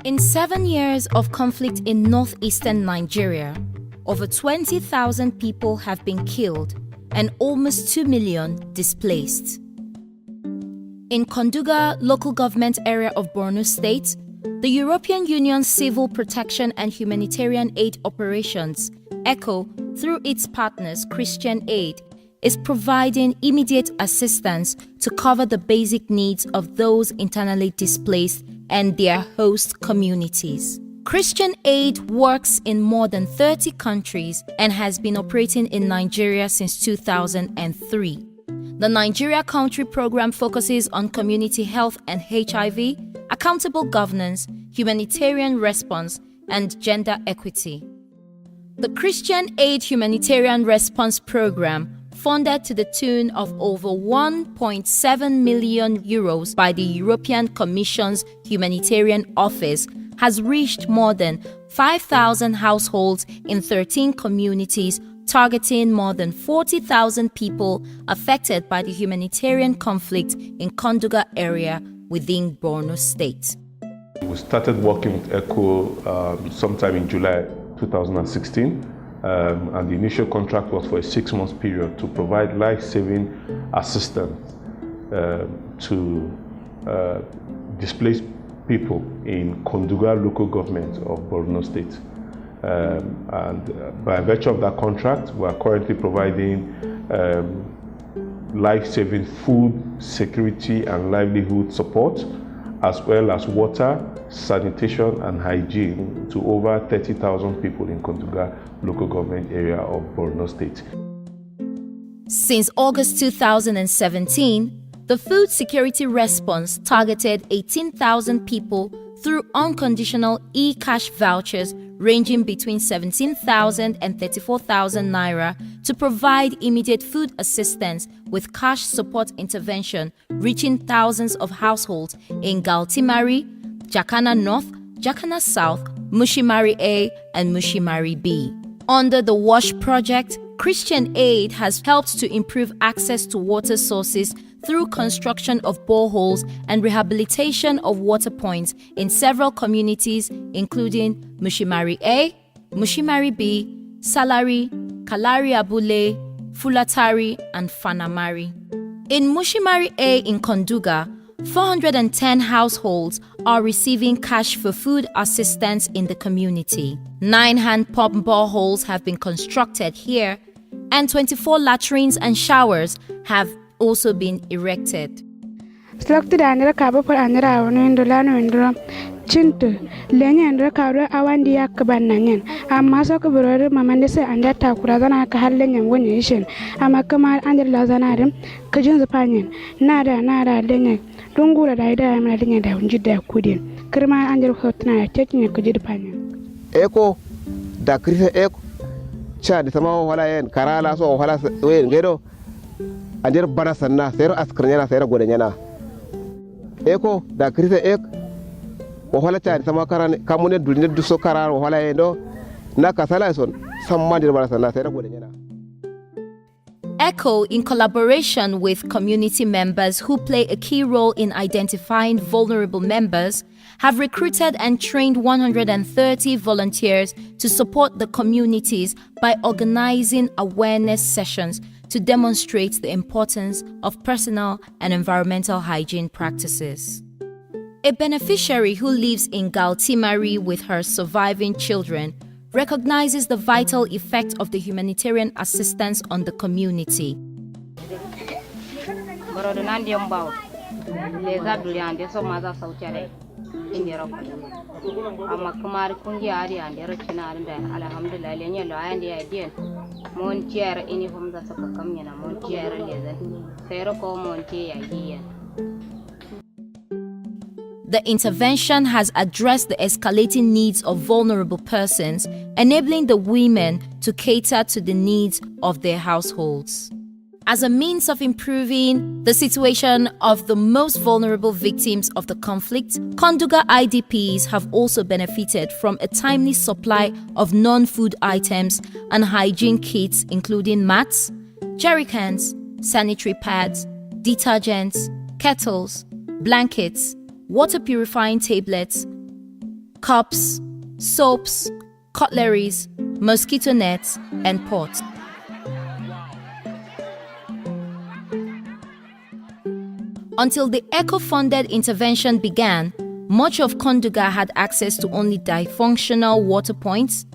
In 7 years of conflict in northeastern Nigeria, over 20,000 people have been killed and almost 2 million displaced. In Konduga local government area of Borno State, the European Union Civil Protection and Humanitarian Aid Operations, ECHO, through its partners Christian Aid, is providing immediate assistance to cover the basic needs of those internally displaced and their host communities. Christian Aid works in more than 30 countries and has been operating in Nigeria since 2003. The Nigeria Country Program focuses on community health and HIV, accountable governance, humanitarian response, and gender equity. The Christian Aid Humanitarian Response Program, funded to the tune of over 1.7 million euros by the European Commission's Humanitarian Office, has reached more than 5,000 households in 13 communities, targeting more than 40,000 people affected by the humanitarian conflict in Konduga area within Borno State. We started working with ECHO sometime in July 2016. And the initial contract was for a 6-month period to provide life-saving assistance to displaced people in Konduga local government of Borno State. And by virtue of that contract, we are currently providing life-saving food, security and livelihood support, as well as water, sanitation and hygiene to over 30,000 people in Konduga local government area of Borno State. Since August 2017, the food security response targeted 18,000 people through unconditional e-cash vouchers ranging between 17,000 and 34,000 naira to provide immediate food assistance with cash support intervention reaching thousands of households in Galtimari, Jakana North, Jakana South, Mushimari A and Mushimari B. Under the WASH project, Christian Aid has helped to improve access to water sources through construction of boreholes and rehabilitation of water points in several communities including Mushimari A, Mushimari B, Salari, Kalari Abule, Fulatari and Fanamari. In Mushimari A in Konduga, 410 households are receiving cash for food assistance in the community. 9 hand pump boreholes have been constructed here, and 24 latrines and showers have also been erected. Selected under cabo for under our Indolano and Chintu, Lenya and Recaro Awandi Akabananian, a Masaka Brother Mamandese and that Takurazana Kahalen and Wination, a Makamar and the Lazanarim, Kajun's Panion, Nada, Lenya, Dungura Ida, and Lenya down Judah Kudin, Kerma and the Hotna, taking a Kujid Panion. Echo, da Krisa Echo, Chad, Samo Hala and Karala, so Hala Gero. Anjir bana sanna sayar askarnyana sayar godanyana eko da krise ek o hala tari sama karan kamune dulne duso karar o hala endo na kasala son sammandir bana sanna sayar godanyana. ECHO, in collaboration with community members who play a key role in identifying vulnerable members, have recruited and trained 130 volunteers to support the communities by organizing awareness sessions to demonstrate the importance of personal and environmental hygiene practices. A beneficiary who lives in Galtimari with her surviving children recognizes the vital effect of the humanitarian assistance on the community. The intervention has addressed the escalating needs of vulnerable persons, enabling the women to cater to the needs of their households. As a means of improving the situation of the most vulnerable victims of the conflict, Konduga IDPs have also benefited from a timely supply of non-food items and hygiene kits including mats, jerrycans, sanitary pads, detergents, kettles, blankets, water purifying tablets, cups, soaps, cutleries, mosquito nets, and pots. Until the eco-funded intervention began, much of Konduga had access to only dysfunctional water points,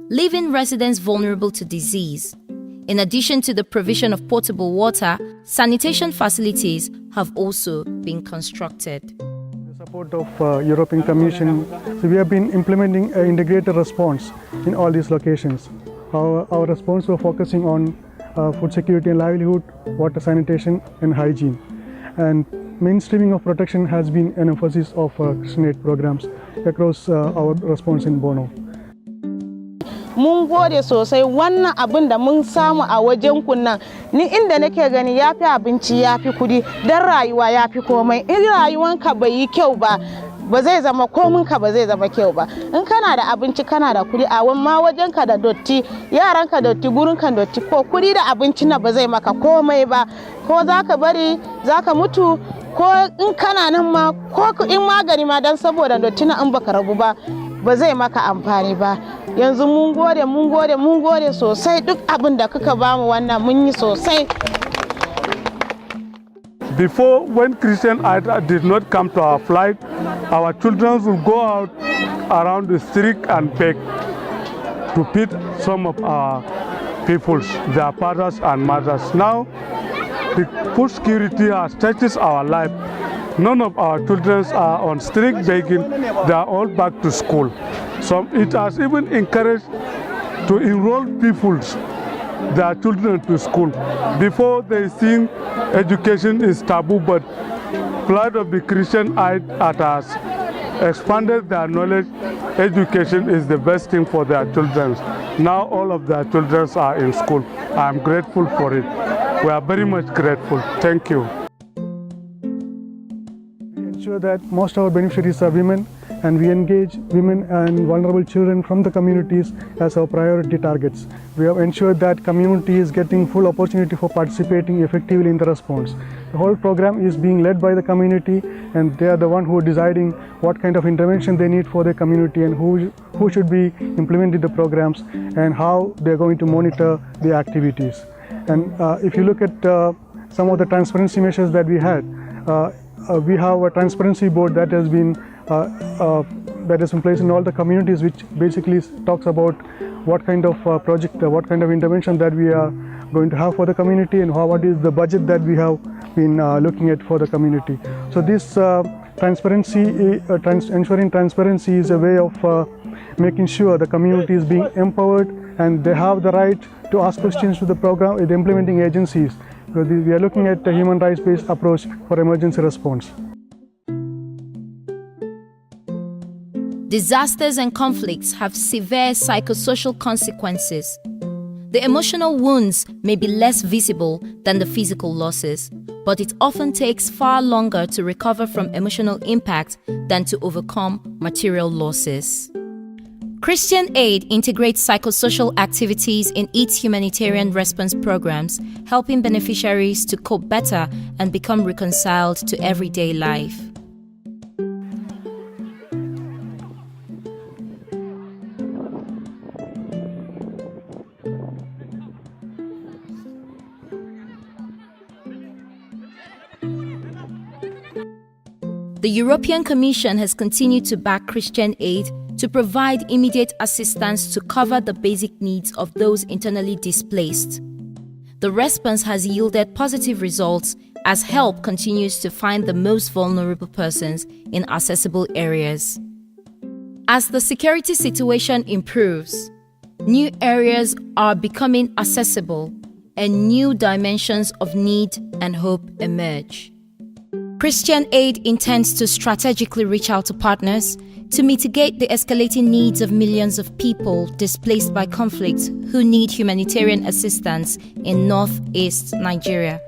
leaving residents vulnerable to disease. In addition to the provision of potable water, sanitation facilities have also been constructed. With the support of European Commission, so we have been implementing an integrated response in all these locations. Our response was focusing on food security and livelihood, water sanitation and hygiene. And mainstreaming of protection has been an emphasis of Christian Aid programs across our response in Bono. Mun gode sosai wannan abin da mun samu a wajen kunnan ni inda nake gani yafi abinci yafi kudi dan rayuwa yafi komai in rayuwanka bai yi kyau ba zai zama kominka ba zai zama kyau ba in kana da abinci kana da kudi a ma wajenka da dotti yaranka dotti gurinka dotti ko kudi da abinci na ba zai maka komai ba ko zaka bari zaka mutu ko in kana nan ma ko in magani ma dan saboda dotti na in baka rabu ba zai maka amfani ba yanzu mun gode sosai duk abin da kuka bamu wannan mun yi sosai. Before, when Christian Aid did not come to our flight, our children would go out around the street and beg to feed some of our peoples, their fathers and mothers. Now, the food security has touched our life. None of our children are on street begging, they are all back to school. So it has even encouraged to enroll their children to school. Before they think education is taboo, but blood of the Christian Aid has expanded their knowledge. Education is the best thing for their children. Now all of their children are in school. I am grateful for it. We are very much grateful. Thank you. We ensure that most of our beneficiaries are women, and we engage women and vulnerable children from the communities as our priority targets. We have ensured that community is getting full opportunity for participating effectively in the response. The whole program is being led by the community, and they are the one who are deciding what kind of intervention they need for their community and who should be implementing the programs and how they are going to monitor the activities. And if you look at some of the transparency measures that we had, we have a transparency board that has been that is in place in all the communities, which basically talks about what kind of project, what kind of intervention that we are going to have for the community, and what is the budget that we have been looking at for the community. So this transparency, ensuring transparency is a way of making sure the community is being empowered and they have the right to ask questions to the program, the implementing agencies, because we are looking at a human rights-based approach for emergency response. Disasters and conflicts have severe psychosocial consequences. The emotional wounds may be less visible than the physical losses, but it often takes far longer to recover from emotional impact than to overcome material losses. Christian Aid integrates psychosocial activities in its humanitarian response programs, helping beneficiaries to cope better and become reconciled to everyday life. The European Commission has continued to back Christian Aid to provide immediate assistance to cover the basic needs of those internally displaced. The response has yielded positive results as help continues to find the most vulnerable persons in accessible areas. As the security situation improves, new areas are becoming accessible and new dimensions of need and hope emerge. Christian Aid intends to strategically reach out to partners to mitigate the escalating needs of millions of people displaced by conflict who need humanitarian assistance in northeast Nigeria.